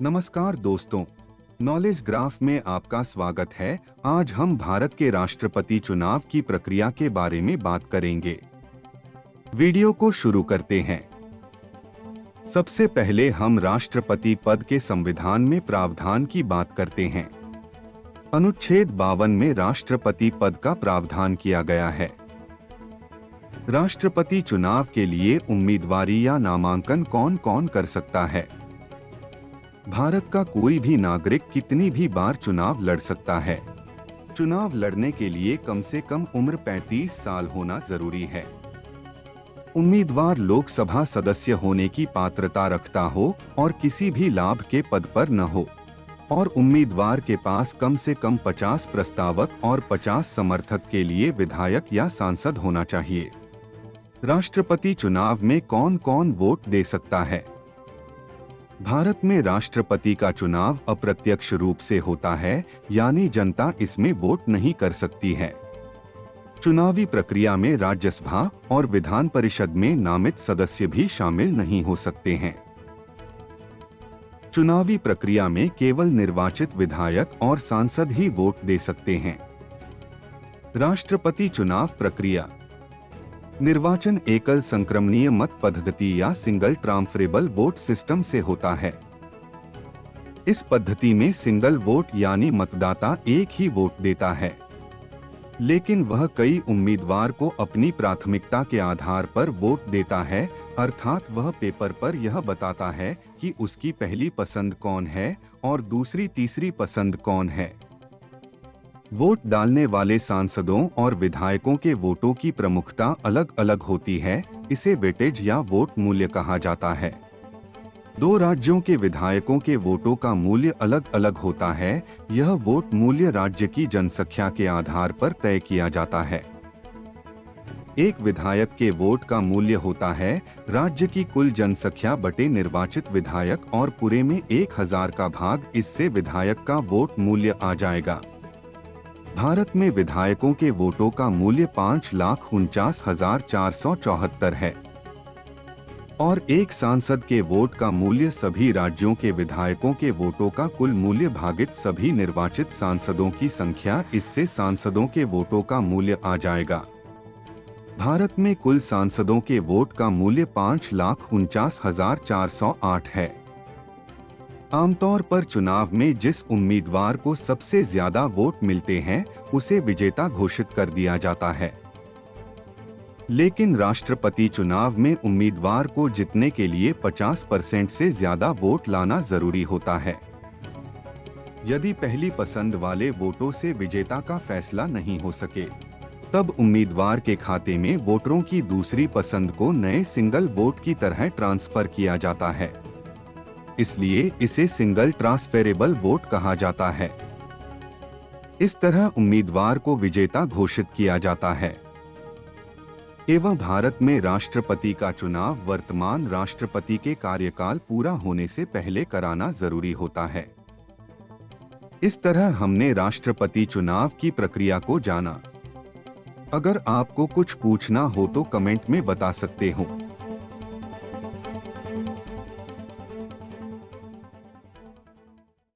नमस्कार दोस्तों, knowledge graph में आपका स्वागत है। आज हम भारत के राष्ट्रपति चुनाव की प्रक्रिया के बारे में बात करेंगे। वीडियो को शुरू करते हैं। सबसे पहले हम राष्ट्रपति पद के संविधान में प्रावधान की बात करते हैं। अनुच्छेद 52 में राष्ट्रपति पद का प्रावधान किया गया है। राष्ट्रपति चुनाव के लिए उम्मीदवारी या नामांकन कौन कौन कर सकता है? भारत का कोई भी नागरिक कितनी भी बार चुनाव लड़ सकता है। चुनाव लड़ने के लिए कम से कम उम्र 35 साल होना जरूरी है। उम्मीदवार लोकसभा सदस्य होने की पात्रता रखता हो और किसी भी लाभ के पद पर न हो, और उम्मीदवार के पास कम से कम 50 प्रस्तावक और 50 समर्थक के लिए विधायक या सांसद होना चाहिए। राष्ट्रपति चुनाव में कौन कौन वोट दे सकता है? भारत में राष्ट्रपति का चुनाव अप्रत्यक्ष रूप से होता है, यानी जनता इसमें वोट नहीं कर सकती है। चुनावी प्रक्रिया में राज्यसभा और विधान परिषद में नामित सदस्य भी शामिल नहीं हो सकते हैं। चुनावी प्रक्रिया में केवल निर्वाचित विधायक और सांसद ही वोट दे सकते हैं। राष्ट्रपति चुनाव प्रक्रिया। निर्वाचन एकल संक्रमणीय मत पद्धति या सिंगल ट्रांसफरेबल वोट सिस्टम से होता है। इस पद्धति में सिंगल वोट यानी मतदाता एक ही वोट देता है, लेकिन वह कई उम्मीदवार को अपनी प्राथमिकता के आधार पर वोट देता है, अर्थात वह पेपर पर यह बताता है कि उसकी पहली पसंद कौन है और दूसरी तीसरी पसंद कौन है। वोट डालने वाले सांसदों और विधायकों के वोटों की प्रमुखता अलग अलग होती है। इसे वेटेज या वोट मूल्य कहा जाता है। दो राज्यों के विधायकों के वोटों का मूल्य अलग अलग होता है। यह वोट मूल्य राज्य की जनसंख्या के आधार पर तय किया जाता है। एक विधायक के वोट का मूल्य होता है राज्य की कुल जनसंख्या बटे निर्वाचित विधायक, और पूरे में 1000 का भाग। इससे विधायक का वोट मूल्य आ जाएगा। भारत में विधायकों के वोटों का मूल्य 5,49,474 है, और एक सांसद के वोट का मूल्य सभी राज्यों के विधायकों के वोटों का कुल मूल्य भागित सभी निर्वाचित सांसदों की संख्या। इससे सांसदों के वोटों का मूल्य आ जाएगा। भारत में कुल सांसदों के वोट का मूल्य 5,49,408 है। आमतौर पर चुनाव में जिस उम्मीदवार को सबसे ज्यादा वोट मिलते हैं उसे विजेता घोषित कर दिया जाता है। लेकिन राष्ट्रपति चुनाव में उम्मीदवार को जीतने के लिए 50% से ज्यादा वोट लाना जरूरी होता है। यदि पहली पसंद वाले वोटों से विजेता का फैसला नहीं हो सके, तब उम्मीदवार के खाते में वोटरों की दूसरी पसंद को नए सिंगल वोट की तरह ट्रांसफर किया जाता है। इसलिए इसे सिंगल ट्रांसफरेबल वोट कहा जाता है। इस तरह उम्मीदवार को विजेता घोषित किया जाता है। एवं भारत में राष्ट्रपति का चुनाव वर्तमान राष्ट्रपति के कार्यकाल पूरा होने से पहले कराना जरूरी होता है। इस तरह हमने राष्ट्रपति चुनाव की प्रक्रिया को जाना। अगर आपको कुछ पूछना हो तो कमेंट में बता सकते हो।